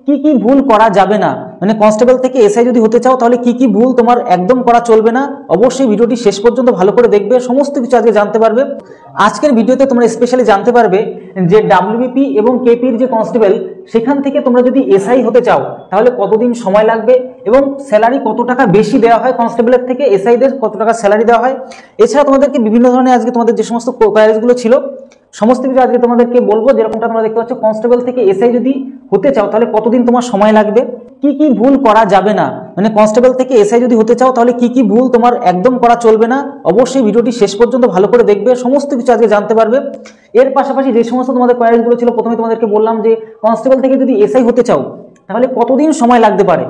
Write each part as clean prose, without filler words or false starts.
কি ভুল করা যাবে না, মানে কনস্টেবল থেকে এসআই যদি হতে চাও তাহলে কি ভুল তোমার একদম করা চলবে না। অবশ্যই ভিডিওটি শেষ পর্যন্ত ভালো করে দেখবে, সমস্ত কিছু আজকে জানতে পারবে। আজকের ভিডিওতে তোমরা স্পেশালি জানতে পারবে যে ডাব্লিউবিপি এবং কেপির যে কনস্টেবল সেখান থেকে তোমরা যদি এসআই হতে চাও তাহলে কতদিন সময় লাগবে এবং স্যালারি কত টাকা বেশি দেওয়া হয় কনস্টেবলের থেকে এসআইদের কত টাকা স্যালারি দেওয়া হয়। এছাড়া তোমাদেরকে বিভিন্ন ধরনের আজকে তোমাদের যে সমস্ত কোয়ারিজগুলো ছিল সমস্ত কিছু আজকে তোমাদেরকে বলবো। যেরকমটা তোমরা দেখতে পাচ্ছ, কনস্টেবল থেকে এসআই যদি হতে চাও তাহলে কতদিন তোমার সময় লাগবে, কি ভুল করা যাবে না, মানে কনস্টেবল থেকে এসআই যদি হতে চাও তাহলে কি ভুল তোমার একদম করা চলবে না। অবশ্যই ভিডিওটি শেষ পর্যন্ত ভালো করে দেখবে, সমস্ত কিছু আজকে জানতে পারবে। এর পাশাপাশি যে সমস্ত তোমাদের কোয়ারিজগুলো ছিল, প্রথমে তোমাদেরকে বললাম যে কনস্টেবল থেকে যদি এসআই হতে চাও তাহলে কতদিন সময় লাগতে পারে।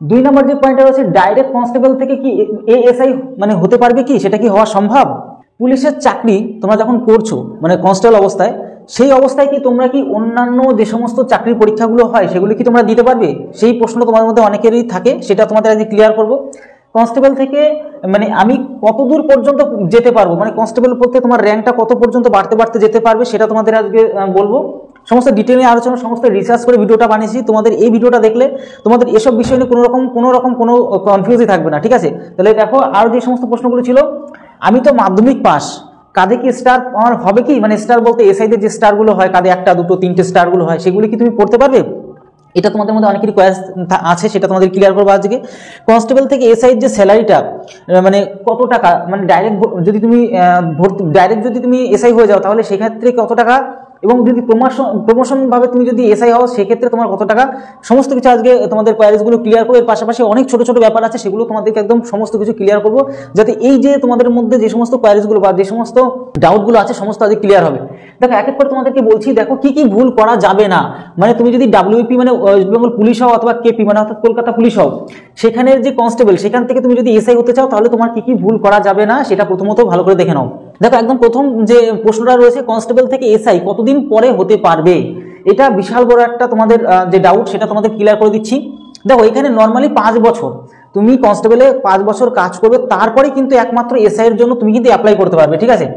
2 নম্বর যে পয়েন্টটা রয়েছে, ডাইরেক্ট কনস্টেবল থেকে কি এএসআই মানে হতে পারবে কি, সেটা কি হওয়া সম্ভব। পুলিশের চাকরি তোমরা যখন করছো মানে কনস্টেবল অবস্থায়, সেই অবস্থায় কি তোমরা কি অন্যান্য যে সমস্ত চাকরির পরীক্ষাগুলো হয় সেগুলো কি তোমরা দিতে পারবে, সেই প্রশ্ন তোমাদের মধ্যে অনেকেরই থাকে, সেটা তোমাদের আজকে ক্লিয়ার করব। কনস্টেবল থেকে মানে আমি কত দূর পর্যন্ত যেতে পারবো, মানে কনস্টেবল পড়তে তোমার র্যাঙ্কটা কত পর্যন্ত বাড়তে যেতে পারবে সেটা তোমাদের আজকে বলবো। সমস্ত ডিটেলে আলোচনা, সমস্ত রিসার্চ করে ভিডিওটা বানিয়েছি। তোমাদের এই ভিডিওটা দেখলে তোমাদের এসব বিষয় নিয়ে কোনো কনফিউজই থাকবে না, ঠিক আছে। তাহলে দেখো, আর যে সমস্ত প্রশ্নগুলো ছিল, আমি তো মাধ্যমিক পাস, কাঁধে কি স্টার আমার হবে কি, মানে স্টার বলতে এসআইদের যে স্টারগুলো হয় কাঁধে 1, 2, 3টে স্টারগুলো হয় সেগুলি কি তুমি পড়তে পারবে, এটা তোমাদের মধ্যে অনেকেরই কোয়েশ্চেন আছে, সেটা তোমাদের ক্লিয়ার করবো আজকে। কনস্টেবল থেকে এসআইয়ের যে স্যালারিটা মানে কত টাকা, মানে যদি তুমি এসআই হয়ে যাও তাহলে সেক্ষেত্রে কত টাকা, এবং যদি প্রমোশন ভাবে তুমি যদি এসআই হও সেক্ষেত্রে তোমার কত টাকা, সমস্ত কিছু আজকে তোমাদের কোয়ারিজগুলো ক্লিয়ার করবো। এর পাশাপাশি অনেক ছোট ছোট ব্যাপার আছে, সেগুলো তোমাদেরকে একদম সমস্ত কিছু ক্লিয়ার করবো, যাতে এই যে তোমাদের মধ্যে যে সমস্ত কোয়ারিজগুলো বা যে সমস্ত ডাউটগুলো আছে সমস্ত আজকে ক্লিয়ার হবে। দেখো, এক এক করে তোমাদেরকে বলছি। দেখো, কি ভুল করা যাবে না, মানে তুমি যদি ডাব্লিউপি মানে ওয়েস্ট বেঙ্গল পুলিশ হও অথবা কেপি মানে অর্থাৎ কলকাতা পুলিশ হও, সেখানের যে কনস্টেবল সেখান থেকে তুমি যদি এসআই হতে চাও তাহলে তোমার কি ভুল করা যাবে না সেটা প্রথমত ভালো করে দেখে নাও। দেখো, একদম প্রথম যে প্রশ্নটা রয়েছে, কনস্টেবল থেকে এসআই কতদিন পরে হতে পারবে, এটা বিশাল বড় একটা তোমাদের যে ডাউট, সেটা তোমাদের ক্লিয়ার করে দিচ্ছি। দেখো, এখানে নর্মালি 5 বছর তুমি কনস্টেবলে 5 বছর কাজ করবে, তারপরে কিন্তু একমাত্র এসআই এর জন্য তুমি কিন্তু অ্যাপ্লাই করতে পারবে, ঠিক আছে।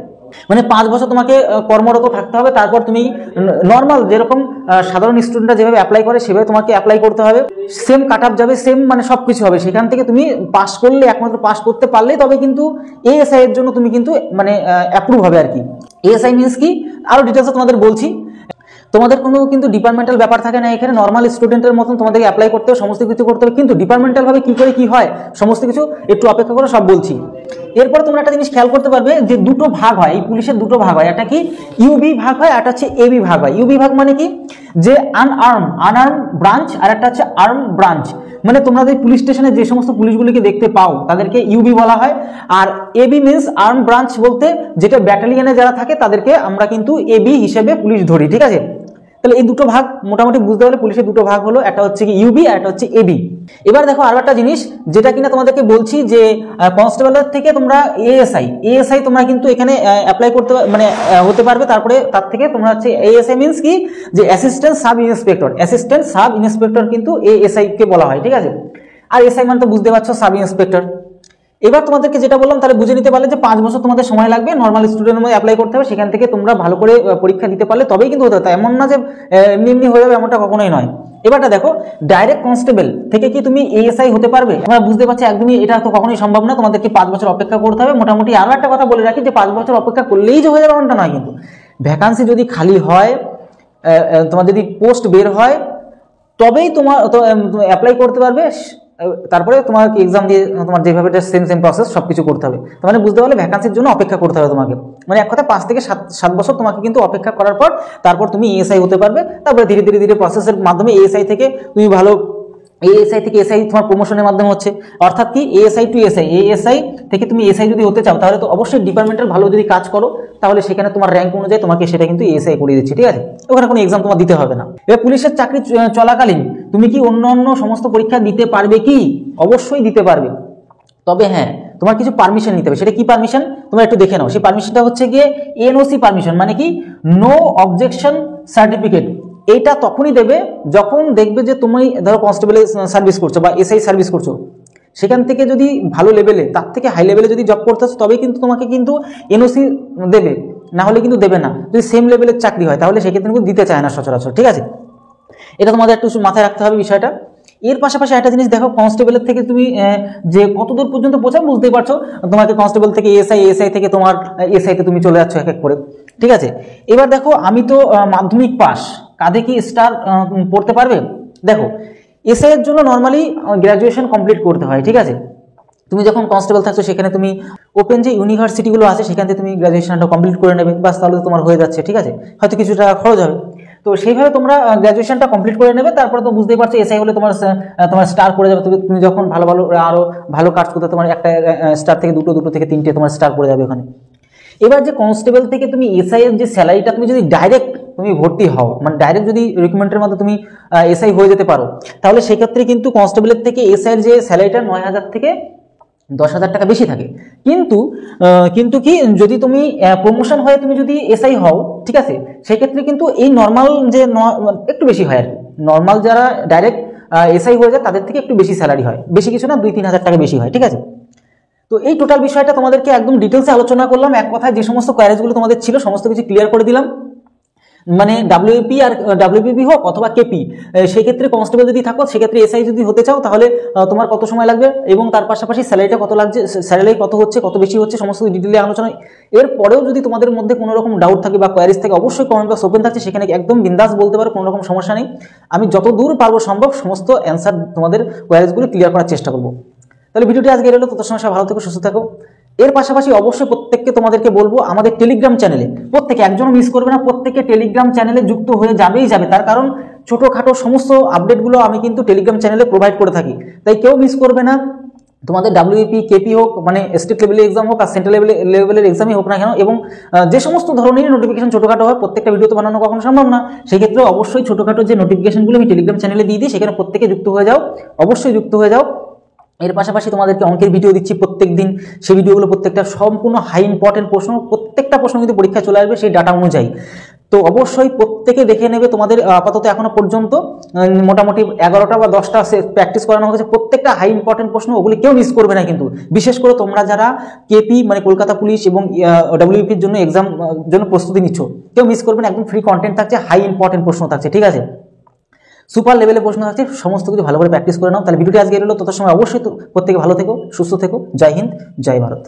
মানে 5 বছর তোমাকে কর্মরত থাকতে হবে, তারপর তুমি নর্মাল যেরকম সাধারণ স্টুডেন্টরা যেভাবে অ্যাপ্লাই করে সেভাবে তোমাকে অ্যাপ্লাই করতে হবে। সেম কাট আপ যাবে, সেম মানে সবকিছু হবে। সেখান থেকে তুমি পাস করলে, একমাত্র পাস করতে পারলে তবে কিন্তু এএসআই এর জন্য তুমি কিন্তু মানে অ্যাপ্রুভ হবে আর কি। এএসআই মিনস কি, আরো ডিটেলসে তোমাদের বলছি। তোমাদের কোনো কিন্তু ডিপার্টমেন্টাল ব্যাপার থাকে না এখানে, নর্মাল স্টুডেন্টের মতন তোমাদেরকে অ্যাপ্লাই করতে হবে, সমস্ত কিছু করতে হবে, কিন্তু ডিপার্টমেন্টাল ভাবে কি করে কি হয় সমস্ত কিছু একটু অপেক্ষা করে সব বলছি। এরপর তোমরা একটা জিনিস খেয়াল করতে পারবে যে 2টো ভাগ হয়, এই পুলিশের 2টো ভাগ হয়, একটা কি ইউবি ভাগ হয়, একটা হচ্ছে এবি ভাগ হয়। ইউবি ভাগ মানে কি, যে আনআর্ম ব্রাঞ্চ, আর একটা হচ্ছে আর্ম ব্রাঞ্চ। মানে তোমরা যে পুলিশ স্টেশনে যে সমস্ত পুলিশগুলিকে দেখতে পাও তাদেরকে ইউবি বলা হয়, আর এবি মিনস আর্ম ব্রাঞ্চ বলতে যেটা ব্যাটালিয়নে যারা থাকে তাদেরকে আমরা কিন্তু এবি হিসেবে পুলিশ ধরি, ঠিক আছে। তাহলে এই 2টো ভাগ মোটামুটি বুঝতে পারলে পুলিশের 2টো ভাগ হলো, একটা হচ্ছে কি ইউবি আর একটা হচ্ছে এবি। এবার দেখো, আরো একটা জিনিস যেটা কিনা তোমাদেরকে বলছি, যে কনস্টেবলের থেকে তোমরা এএসআই তোমরা কিন্তু এখানে অ্যাপ্লাই করতে মানে হতে পারবে। তারপরে তার থেকে তোমরা হচ্ছে এএসআই মিনস কি, যে অ্যাসিস্ট্যান্ট সাব ইন্সপেক্টর কিন্তু এএসআই কে বলা হয়, ঠিক আছে। আর এসআই মানে তো বুঝতে পারছো, সাব ইন্সপেক্টর। এবার তোমাদেরকে যেটা বললাম তাহলে বুঝে নিতে পারলে যে 5 বছর তোমাদের সময় লাগবে, নর্মাল স্টুডেন্টের মধ্যে অ্যাপ্লাই করতে হবে, সেখান থেকে তোমরা ভালো করে পরীক্ষা দিতে পারলে তবেই কিন্তু হতে হবে, এমন না যে এমনি হয়ে যাবে, এমনটা কখনোই নয়। এবারটা দেখো, ডাইরেক্ট কনস্টেবল থেকে কি তুমি এএসআই হতে পারবে, আমরা বুঝতে পারছি একদমই এটা তো কখনোই সম্ভব না, তোমাদেরকে 5 বছর অপেক্ষা করতে হবে মোটামুটি। আরো একটা কথা বলে রাখি যে 5 বছর অপেক্ষা করলেই যে হয়ে যাবে এমনটা নয়, কিন্তু ভ্যাকান্সি যদি খালি হয়, তোমার যদি পোস্ট বের হয় তবেই তোমার অ্যাপ্লাই করতে পারবে। তারপরে তোমাকে এক্সাম দিয়ে তোমার যেভাবে সেম প্রসেস সবকিছু করতে হবে। মানে বুঝতে পারলে ভ্যাকান্সির জন্য অপেক্ষা করতে হবে তোমাকে, মানে এক কথা 5 থেকে 7 বছর তোমাকে কিন্তু অপেক্ষা করার পর তারপর তুমি এএসআই হতে পারবে। তারপরে ধীরে ধীরে প্রসেসের মাধ্যমে এএসআই থেকে তুমি ভালো, এএসআই থেকে এসআই তোমার প্রমোশনের মাধ্যমে হচ্ছে, অর্থাৎ কি এএসআই টু এসআই, এএসআই থেকে তুমি এসআই যদি হতে চাও তাহলে তো অবশ্যই ডিপার্টমেন্টাল ভালো যদি কাজ করো তাহলে সেখানে তোমার র্যাঙ্ক অনুযায়ী তোমাকে সেটা কিন্তু এএসআই করে দিচ্ছি, ঠিক আছে। ওখানে কোনো এক্সাম তোমার দিতে হবে না। এবার পুলিশের চাকরি চলাকালীন তুমি কি অন্য সমস্ত পরীক্ষা দিতে পারবে কি, অবশ্যই দিতে পারবে, তবে হ্যাঁ তোমার কিছু পারমিশন নিতে হবে। সেটা কি পারমিশন তোমরা একটু দেখে নাও। সেই পারমিশনটা হচ্ছে গিয়ে এনওসি পারমিশন, মানে কি নো অবজেকশন সার্টিফিকেট। এইটা তখনই দেবে যখন দেখবে যে তুমি ধরো কনস্টেবলে সার্ভিস করছো বা এসআই সার্ভিস করছো, সেখান থেকে যদি ভালো লেভেলে, তার থেকে হাই লেভেলে যদি জব করতে আসো তবেই কিন্তু তোমাকে কিন্তু এনওসি দেবে, না হলে কিন্তু দেবে না। যদি সেম লেভেলের চাকরি হয় তাহলে সেক্ষেত্রে কিন্তু দিতে চায় না সচরাচর, ঠিক আছে। এটা তোমাদের একটু মাথায় রাখতে হবে বিষয়টা। এর পাশাপাশি একটা জিনিস দেখো, কনস্টেবলের থেকে তুমি যে কতদূর পর্যন্ত পৌঁছাও বুঝতেই পারছো। তোমাকে কনস্টেবল থেকে এসআই থেকে তোমার এসআইতে তুমি চলে যাচ্ছ এক এক করে, ঠিক আছে। এবার দেখো আমি তো মাধ্যমিক পাস, কাঁধে কি স্টার পড়তে পারবে? দেখো এসআই এর জন্য নর্মালি গ্র্যাজুয়েশন কমপ্লিট করতে হয়, ঠিক আছে। তুমি যখন কনস্টেবল থাকছো সেখানে তুমি ওপেন যে ইউনিভার্সিটিগুলো আছে সেখান থেকে তুমি গ্র্যাজুয়েশনটা কমপ্লিট করে নেবে, বাস তাহলে তোমার হয়ে যাচ্ছে, ঠিক আছে। হয়তো কিছু টাকা খরচ হবে, তো সেইভাবে তোমরা গ্র্যাজুয়েশনটা কমপ্লিট করে নেবে। তারপরে তো বুঝতেই পারছো এসআই হলে তোমার স্টার পড়ে যাবে। তুমি যখন ভালো ভালো আরো ভালো কাজ করতে তোমার একটা স্টার থেকে দুটো থেকে তিনটে তোমার স্টার পড়ে যাবে ওখানে। এবার যে কনস্টেবল থেকে তুমি এসআই এর যে স্যালারিটা তুমি যদি ডাইরেক্ট তুমি ভর্তি হও, মানে ডাইরেক্ট যদি রিক্রুটমেন্টের মধ্যে তুমি এসআই হয়ে যেতে পারো, তাহলে সেক্ষেত্রে কিন্তু কনস্টেবলের থেকে এসআই এর যে স্যালারিটা 9,000 থেকে 10,000 টাকা বেশি থাকে। কিন্তু কি যদি তুমি প্রমোশন হয়ে তুমি যদি এসআই হও, ঠিক আছে, সেক্ষেত্রে কিন্তু এই নর্মাল যে একটু বেশি হয় আর কি। নর্মাল যারা ডাইরেক্ট এসআই হয়ে যায় তাদের থেকে একটু বেশি স্যালারি হয়, বেশি কিছু না, 2-3 হাজার টাকা বেশি হয়, ঠিক আছে। তো এই টোটাল বিষয়টা তোমাদেরকে একদম ডিটেলসে আলোচনা করলাম। এক কথায় যে সমস্ত কোয়ারিজগুলো তোমাদের ছিল সমস্ত কিছু ক্লিয়ার করে দিলাম। মানে ডাব্লিউপি আর ডাব্লিউপিপি হোক অথবা কেপি, সেক্ষেত্রে কনস্টেবল যদি থাকো, সেক্ষেত্রে এসআই যদি হতে চাও তাহলে তোমার কত সময় লাগবে এবং তার পাশাপাশি স্যালারিটা কত লাগছে, স্যালারি কত হচ্ছে, কত বেশি হচ্ছে, সমস্ত ডিটেলে আলোচনা। এরপরেও যদি তোমাদের মধ্যে কোনো রকম ডাউট থাকে বা কোয়ারিজ থাকে, অবশ্যই কমেন্ট বক্স ওপেন থাকছে, সেখানে একদম বিন্দাস বলতে পারো, কোনো রকম সমস্যা নেই। আমি যত দূর পারবো সম্ভব সমস্ত অ্যান্সার তোমাদের কোয়ারিজগুলো ক্লিয়ার করার চেষ্টা করবো। তাহলে ভিডিওটি আজকে এলো, তত সময় ভালো থেকো, সুস্থ থাকো। এর পাশাপাশি অবশ্যই প্রত্যেককে তোমাদেরকে বলবো আমাদের টেলিগ্রাম চ্যানেলে প্রত্যেকে, একজনও মিস করবে না, প্রত্যেকে টেলিগ্রাম চ্যানেলে যুক্ত হয়ে যাবে। তার কারণ ছোটোখাটো সমস্ত আপডেটগুলো আমি কিন্তু টেলিগ্রাম চ্যানেলে প্রোভাইড করে থাকি, তাই কেউ মিস করবে না। তোমাদের ডাব্লিউপি কেপি হোক, মানে স্টেট লেভেলের এক্সাম হোক আর সেন্ট্রাল লেভেলের এক্সামই হোক না কেন, এবং যে সমস্ত ধরনের নোটিফিকেশন ছোটোখাটো হয়, প্রত্যেকটা ভিডিও তো বানানো কখনো সম্ভব না, সেক্ষেত্রে অবশ্যই ছোটোখাটো যে নোটিফিকেশনগুলো আমি টেলিগ্রাম চ্যানেলে দিয়ে দিই, সেখানে প্রত্যেকে যুক্ত হয়ে যাও, অবশ্যই যুক্ত হয়ে যাও। এর পাশাপাশি তোমাদেরকে অঙ্কের ভিডিও দিচ্ছি প্রত্যেক দিন, সেই ভিডিওগুলো প্রত্যেকটা সম্পূর্ণ হাই ইম্পর্টেন্ট প্রশ্ন, প্রত্যেকটা প্রশ্ন কিন্তু পরীক্ষা চলে আসবে সেই ডাটা অনুযায়ী। তো অবশ্যই প্রত্যেকে দেখে নেবে। তোমাদের আপাতত এখনো পর্যন্ত মোটামুটি 11টা বা 10টা প্র্যাকটিস করানো হয়েছে, প্রত্যেকটা হাই ইম্পর্টেন্ট প্রশ্ন, ওগুলি কেউ মিস করবে না কিন্তু। বিশেষ করে তোমরা যারা কেপি মানে কলকাতা পুলিশ এবং ডাব্লিউপির জন্য এক্সাম জন্য প্রস্তুতি নিচ্ছ, কেউ মিস করবে না, একদম ফ্রি কন্টেন্ট থাকছে, হাই ইম্পর্টেন্ট প্রশ্ন থাকছে, ঠিক আছে, সুপার লেভেলে প্রশ্ন থাকছে, সমস্ত কিছু ভালো করে প্র্যাকটিস করে নাও। তাহলে ভিডিওটি আজকে এলো, তত সময় অবশ্যই প্রত্যেকে ভালো থেকো, সুস্থ থেকো। জয় হিন্দ, জয় ভারত।